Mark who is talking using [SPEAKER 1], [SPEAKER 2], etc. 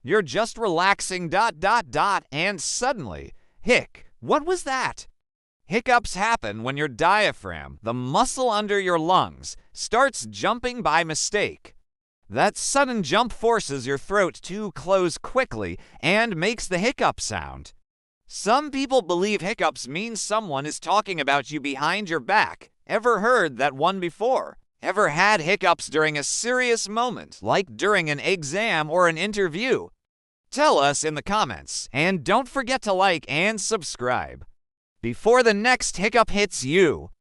[SPEAKER 1] You're just relaxing and suddenly, what was that? Hiccups happen when your diaphragm, the muscle under your lungs, starts jumping by mistake. That sudden jump forces your throat to close quickly and makes the hiccup sound. Some people believe hiccups mean someone is talking about you behind your back. Ever heard that one before? Ever had hiccups during a serious moment, like during an exam or an interview? Tell us in the comments, and don't forget to like and subscribe. Before the next hiccup hits you,